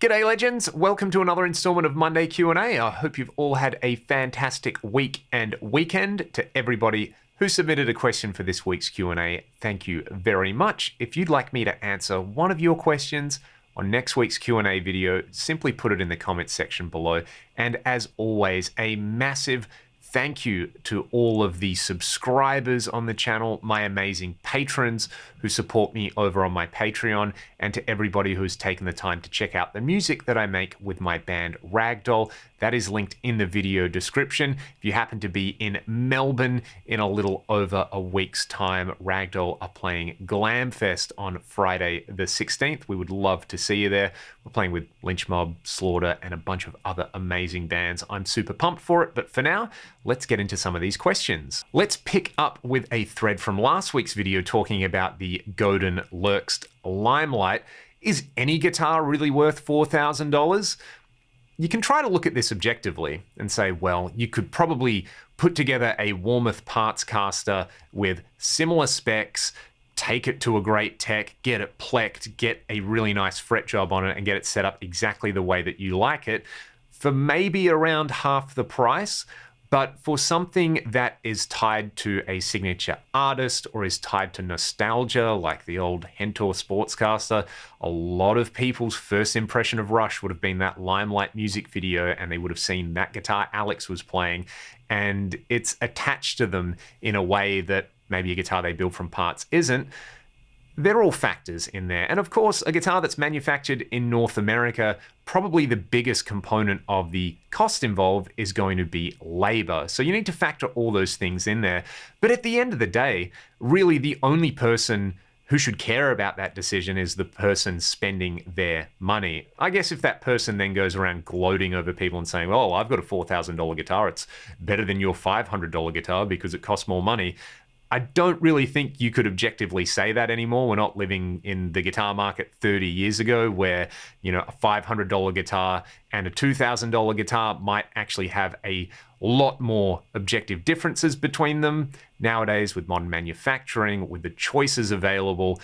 G'day legends, welcome to another installment of Monday Q&A. I hope you've all had a fantastic week and weekend. To everybody who submitted a question for this week's Q&A, thank you very much. If you'd like me to answer one of your questions on next week's Q&A video, simply put it in the comments section below. And as always, a massive thank you to all of the subscribers on the channel, my amazing patrons who support me over on my Patreon, and to everybody who's taken the time to check out the music that I make with my band Ragdoll. That is linked in the video description. If you happen to be in Melbourne in a little over a week's time, Ragdoll are playing Glamfest on Friday the 16th. We would love to see you there. We're playing with Lynch Mob, Slaughter, and a bunch of other amazing bands. I'm super pumped for it, but for now, let's get into some of these questions. Let's pick up with a thread from last week's video talking about the Godin Lurkst Limelight. Is any guitar really worth $4,000? You can try to look at this objectively and say, well, you could probably put together a Warmoth parts caster with similar specs, take it to a great tech, get it plecked, get a really nice fret job on it, and get it set up exactly the way that you like it for maybe around half the price. But for something that is tied to a signature artist or is tied to nostalgia, like the old Hentor Sportscaster, a lot of people's first impression of Rush would have been that Limelight music video, and they would have seen that guitar Alex was playing, and it's attached to them in a way that maybe a guitar they build from parts isn't. They're all factors in there. And of course, a guitar that's manufactured in North America, probably the biggest component of the cost involved is going to be labor. So you need to factor all those things in there. But at the end of the day, really the only person who should care about that decision is the person spending their money. I guess if that person then goes around gloating over people and saying, oh, I've got a $4,000 guitar, it's better than your $500 guitar because it costs more money, I don't really think you could objectively say that anymore. We're not living in the guitar market 30 years ago where, a $500 guitar and a $2,000 guitar might actually have a lot more objective differences between them. Nowadays, with modern manufacturing, with the choices available,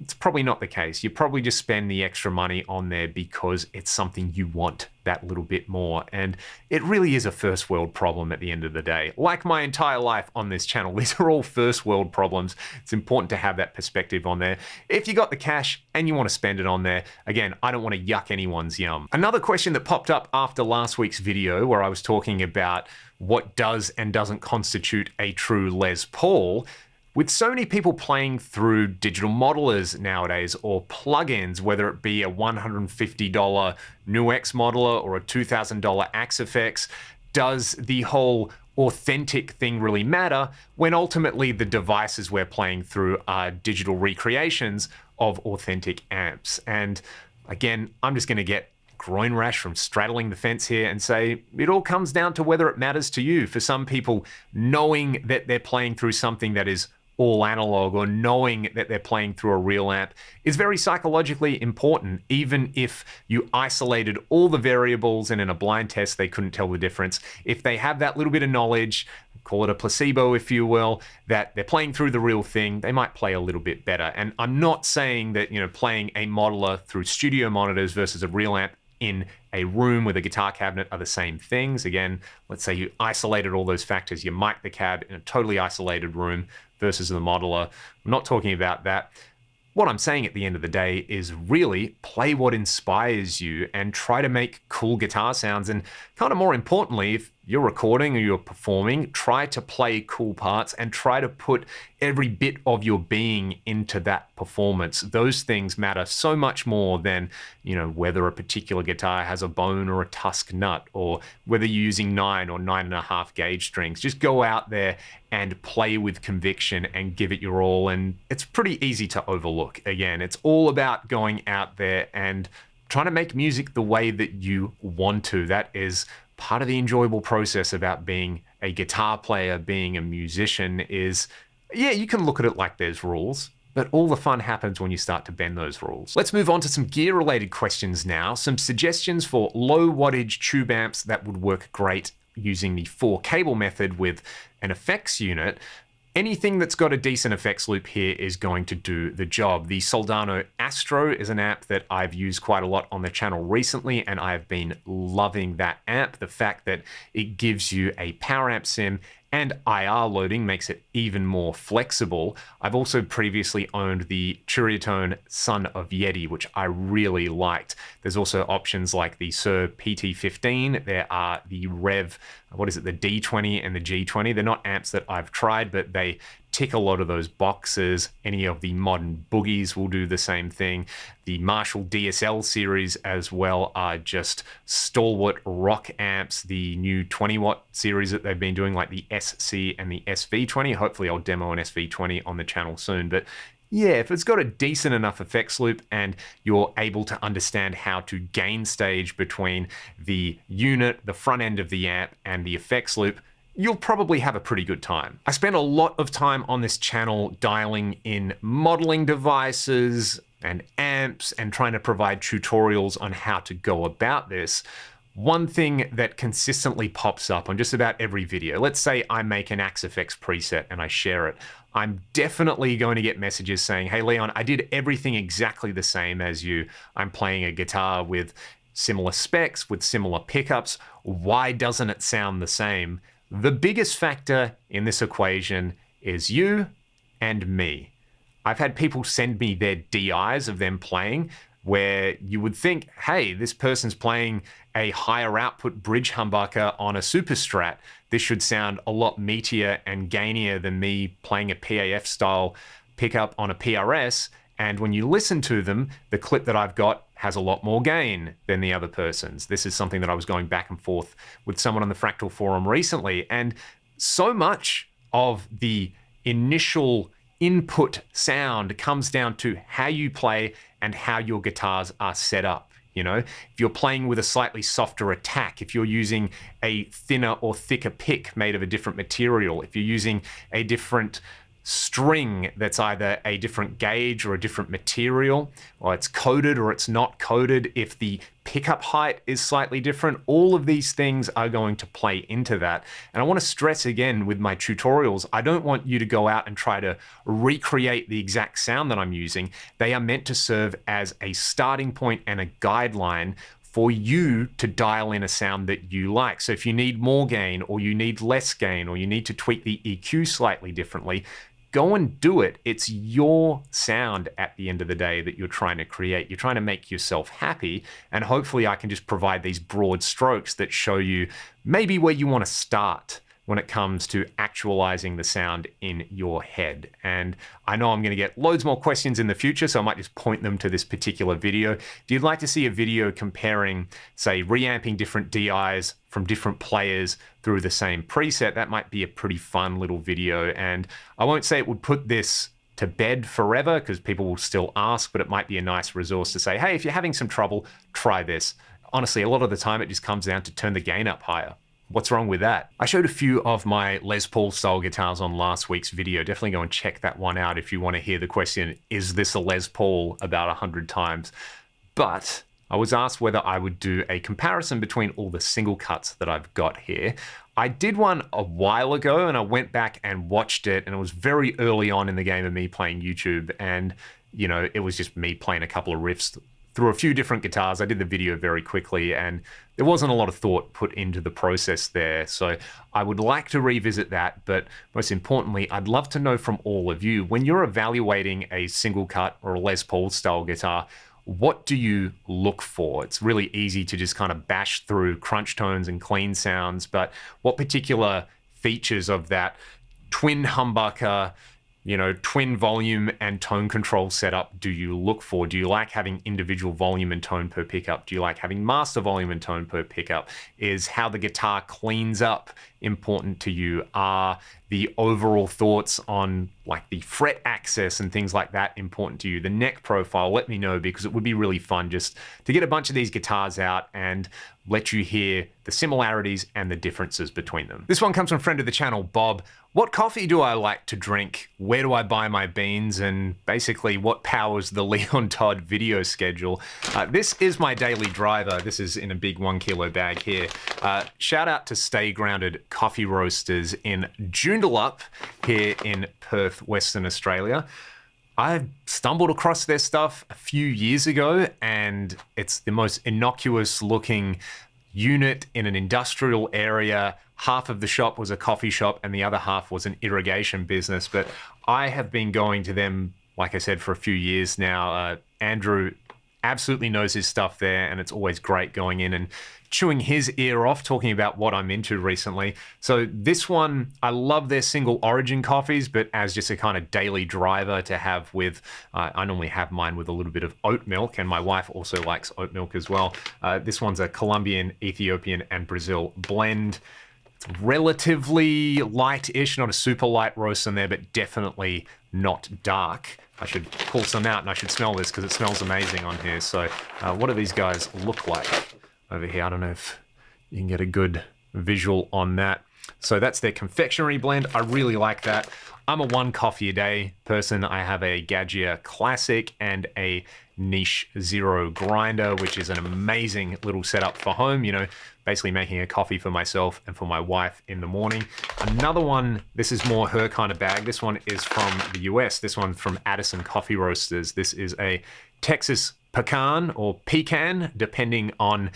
it's probably not the case. You probably just spend the extra money on there because it's something you want that little bit more. And it really is a first world problem at the end of the day. Like my entire life on this channel, these are all first world problems. It's important to have that perspective on there. If you got the cash and you want to spend it on there, again, I don't want to yuck anyone's yum. Another question that popped up after last week's video where I was talking about what does and doesn't constitute a true Les Paul. With so many people playing through digital modelers nowadays or plugins, whether it be a $150 NuX modeler or a $2,000 Axe-Fx, does the whole authentic thing really matter when ultimately the devices we're playing through are digital recreations of authentic amps? And again, I'm just going to get groin rash from straddling the fence here and say it all comes down to whether it matters to you. For some people, knowing that they're playing through something that is all analog or knowing that they're playing through a real amp is very psychologically important. Even if you isolated all the variables and in a blind test they couldn't tell the difference, if they have that little bit of knowledge, call it a placebo if you will, that they're playing through the real thing, they might play a little bit better. And I'm not saying that playing a modeler through studio monitors versus a real amp in a room with a guitar cabinet are the same things. Again, let's say you isolated all those factors, you mic the cab in a totally isolated room versus the modeler. I'm not talking about that. What I'm saying at the end of the day is really play what inspires you and try to make cool guitar sounds. And kind of more importantly, if you're recording or you're performing, try to play cool parts and try to put every bit of your being into that performance. Those things matter so much more than, whether a particular guitar has a bone or a tusk nut, or whether you're using 9 or 9.5 gauge strings. Just go out there and play with conviction and give it your all. And it's pretty easy to overlook. Again, it's all about going out there and trying to make music the way that you want to. That is part of the enjoyable process about being a guitar player, being a musician is, you can look at it like there's rules, but all the fun happens when you start to bend those rules. Let's move on to some gear related questions now. Some suggestions for low wattage tube amps that would work great using the 4 cable method with an effects unit. anything that's got a decent effects loop here is going to do the job. The Soldano Astro is an amp that I've used quite a lot on the channel recently, and I've been loving that amp. The fact that it gives you a power amp sim and IR loading makes it even more flexible. I've also previously owned the Churiatone Son of Yeti, which I really liked. There's also options like the Sir PT15. There are the Rev, what is it, the D20 and the G20. They're not amps that I've tried, but they tick a lot of those boxes. Any of the modern boogies will do the same thing. The Marshall DSL series as well are just stalwart rock amps. The new 20 watt series that they've been doing, like the SC and the SV20. Hopefully I'll demo an SV20 on the channel soon. But yeah, if it's got a decent enough effects loop and you're able to understand how to gain stage between the unit, the front end of the amp, and the effects loop, you'll probably have a pretty good time. I spend a lot of time on this channel dialing in modeling devices and amps and trying to provide tutorials on how to go about this. One thing that consistently pops up on just about every video, let's say I make an Axe FX preset and I share it, I'm definitely going to get messages saying, hey Leon, I did everything exactly the same as you. I'm playing a guitar with similar specs, with similar pickups. Why doesn't it sound the same? The biggest factor in this equation is you and me. I've had people send me their DIs of them playing where you would think, hey, this person's playing a higher output bridge humbucker on a Super Strat. This should sound a lot meatier and gainier than me playing a PAF style pickup on a PRS. And when you listen to them, the clip that I've got has a lot more gain than the other person's. This is something that I was going back and forth with someone on the Fractal forum recently. And so much of the initial input sound comes down to how you play and how your guitars are set up. You know, if you're playing with a slightly softer attack, if you're using a thinner or thicker pick made of a different material, if you're using a different string that's either a different gauge or a different material, or it's coated or it's not coated, if the pickup height is slightly different, all of these things are going to play into that. And I want to stress again with my tutorials, I don't want you to go out and try to recreate the exact sound that I'm using. They are meant to serve as a starting point and a guideline for you to dial in a sound that you like. So if you need more gain or you need less gain or you need to tweak the EQ slightly differently, go and do it. It's your sound at the end of the day that you're trying to create. You're trying to make yourself happy, and hopefully I can just provide these broad strokes that show you maybe where you want to start when it comes to actualizing the sound in your head. And I know I'm going to get loads more questions in the future, so I might just point them to this particular video. If you'd like to see a video comparing, say, reamping different DIs from different players through the same preset, that might be a pretty fun little video. And I won't say it would put this to bed forever, because people will still ask, but it might be a nice resource to say, hey, if you're having some trouble, try this. Honestly, a lot of the time it just comes down to turn the gain up higher. What's wrong with that? I showed a few of my Les Paul style guitars on last week's video. Definitely go and check that one out if you want to hear the question, is this a Les Paul, about 100 times. But I was asked whether I would do a comparison between all the single cuts that I've got here. I did one a while ago and I went back and watched it, and it was very early on in the game of me playing YouTube, and you know, it was just me playing a couple of riffs through a few different guitars. I did the video very quickly and there wasn't a lot of thought put into the process there. So I would like to revisit that, but most importantly, I'd love to know from all of you, when you're evaluating a single cut or a Les Paul style guitar, what do you look for? It's really easy to just kind of bash through crunch tones and clean sounds, but what particular features of that twin humbucker, you know, twin volume and tone control setup do you look for? Do you like having individual volume and tone per pickup? Do you like having master volume and tone per pickup? Is how the guitar cleans up important to you? Are the overall thoughts on like the fret access and things like that important to you? The neck profile, let me know, because it would be really fun just to get a bunch of these guitars out and let you hear the similarities and the differences between them. This one comes from a friend of the channel, Bob. What coffee do I like to drink? Where do I buy my beans? And basically, what powers the Leon Todd video schedule? This is my daily driver. This is in a big 1 kilo bag here. Shout out to Stay Grounded Coffee Roasters in June Joondalup here in Perth, Western Australia. I stumbled across their stuff a few years ago, and it's the most innocuous looking unit in an industrial area. Half of the shop was a coffee shop and the other half was an irrigation business. But I have been going to them, like I said, for a few years now. Andrew absolutely knows his stuff there, and it's always great going in and chewing his ear off, talking about what I'm into recently. So this one, I love their single origin coffees, but as just a kind of daily driver to have with, I normally have mine with a little bit of oat milk, and my wife also likes oat milk as well. This one's a Colombian, Ethiopian, and Brazil blend. It's relatively light-ish, not a super light roast in there, but definitely not dark. I should pull some out and I should smell this because it smells amazing on here. So what do these guys look like over here? I don't know if you can get a good visual on that. So that's their confectionery blend. I really like that. I'm a 1 coffee a day person. I have a Gaggia Classic and a Niche Zero grinder, which is an amazing little setup for home, you know, basically making a coffee for myself and for my wife in the morning. Another one, this is more her kind of bag. This one is from the US. This one from Addison Coffee Roasters. This is a Texas pecan or pecan, depending on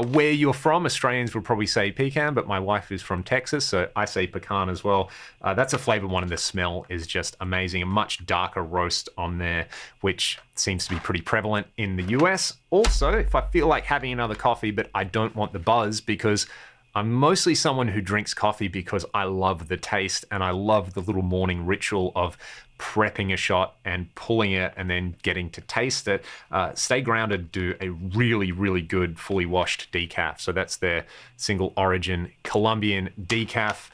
where you're from. Australians would probably say pecan, but my wife is from Texas, so I say pecan as well. That's a flavored one, and the smell is just amazing. A much darker roast on there, which seems to be pretty prevalent in the US. Also, if I feel like having another coffee, but I don't want the buzz, because I'm mostly someone who drinks coffee because I love the taste and I love the little morning ritual of prepping a shot and pulling it and then getting to taste it. Stay Grounded do a really, really good fully washed decaf. So that's their single origin Colombian decaf.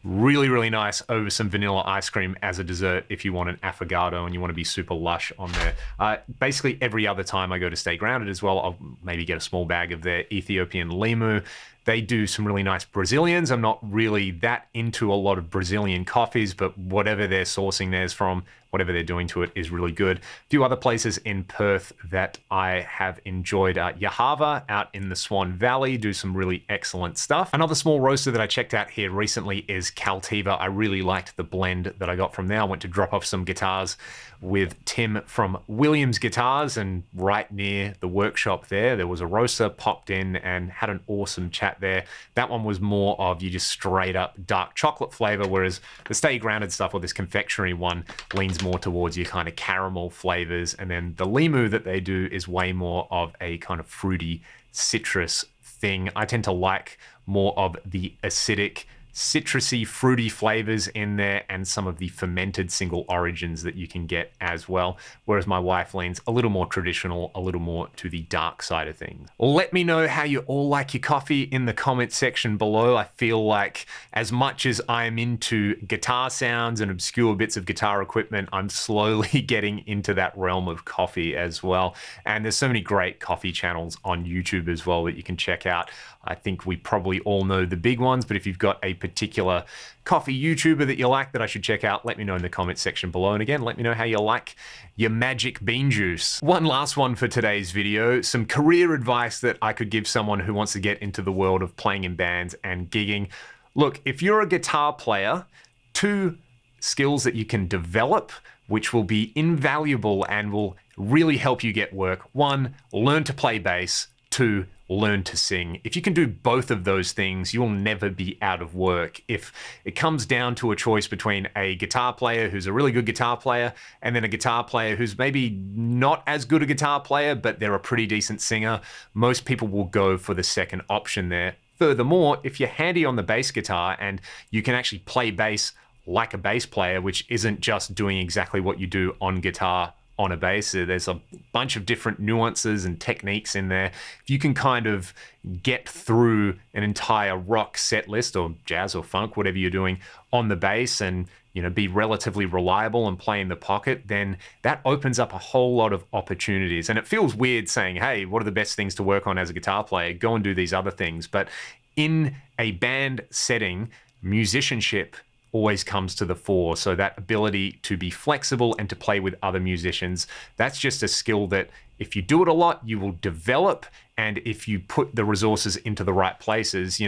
Really, really nice over some vanilla ice cream as a dessert if you want an affogato and you want to be super lush on there. Basically every other time I go to Stay Grounded as well, I'll maybe get a small bag of their Ethiopian limu. They do some really nice Brazilians. I'm not really that into a lot of Brazilian coffees, but whatever they're sourcing theirs from, whatever they're doing to it is really good. A few other places in Perth that I have enjoyed. Yahava out in the Swan Valley do some really excellent stuff. Another small roaster that I checked out here recently is Caltiva. I really liked the blend that I got from there. I went to drop off some guitars with Tim from Williams Guitars, and right near the workshop there was a roaster, popped in and had an awesome chat there. That one was more of you just straight up dark chocolate flavor, whereas the Stay Grounded stuff, or this confectionery one, leans more towards your kind of caramel flavors. And then the limu that they do is way more of a kind of fruity citrus thing. I tend to like more of the acidic, citrusy, fruity flavors in there, and some of the fermented single origins that you can get as well. Whereas my wife leans a little more traditional, a little more to the dark side of things. Let me know how you all like your coffee in the comment section below. I feel like as much as I'm into guitar sounds and obscure bits of guitar equipment, I'm slowly getting into that realm of coffee as well. And there's so many great coffee channels on YouTube as well that you can check out. I think we probably all know the big ones, but if you've got a particular coffee YouTuber that you like that I should check out, let me know in the comment section below. And again, let me know how you like your magic bean juice. One last one for today's video, some career advice that I could give someone who wants to get into the world of playing in bands and gigging. Look, if you're a guitar player, 2 skills that you can develop, which will be invaluable and will really help you get work. 1, learn to play bass. 2, learn to sing. If you can do both of those things, you'll never be out of work. If it comes down to a choice between a guitar player who's a really good guitar player and then a guitar player who's maybe not as good a guitar player, but they're a pretty decent singer, most people will go for the second option there. Furthermore, if you're handy on the bass guitar and you can actually play bass like a bass player, which isn't just doing exactly what you do on guitar on a bass, there's a bunch of different nuances and techniques in there. If you can kind of get through an entire rock set list or jazz or funk, whatever you're doing on the bass, and be relatively reliable and play in the pocket, then that opens up a whole lot of opportunities. And it feels weird saying, hey, what are the best things to work on as a guitar player? Go and do these other things. But in a band setting, musicianship always comes to the fore. So that ability to be flexible and to play with other musicians, that's just a skill that if you do it a lot, you will develop. And if you put the resources into the right places,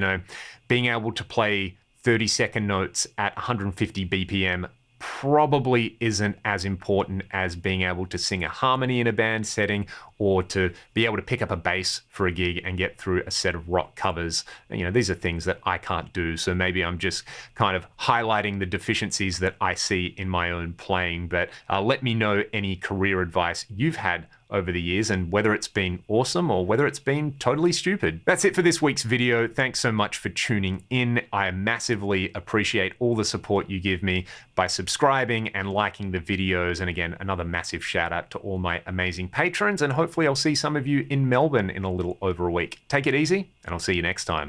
being able to play 30-second notes at 150 BPM probably isn't as important as being able to sing a harmony in a band setting or to be able to pick up a bass for a gig and get through a set of rock covers. You know, these are things that I can't do, so maybe I'm just kind of highlighting the deficiencies that I see in my own playing. But let me know any career advice you've had over the years and whether it's been awesome or whether it's been totally stupid. That's it for this week's video. Thanks so much for tuning in. I massively appreciate all the support you give me by subscribing and liking the videos. And again, another massive shout out to all my amazing patrons, and hopefully I'll see some of you in Melbourne in a little over a week. Take it easy, and I'll see you next time.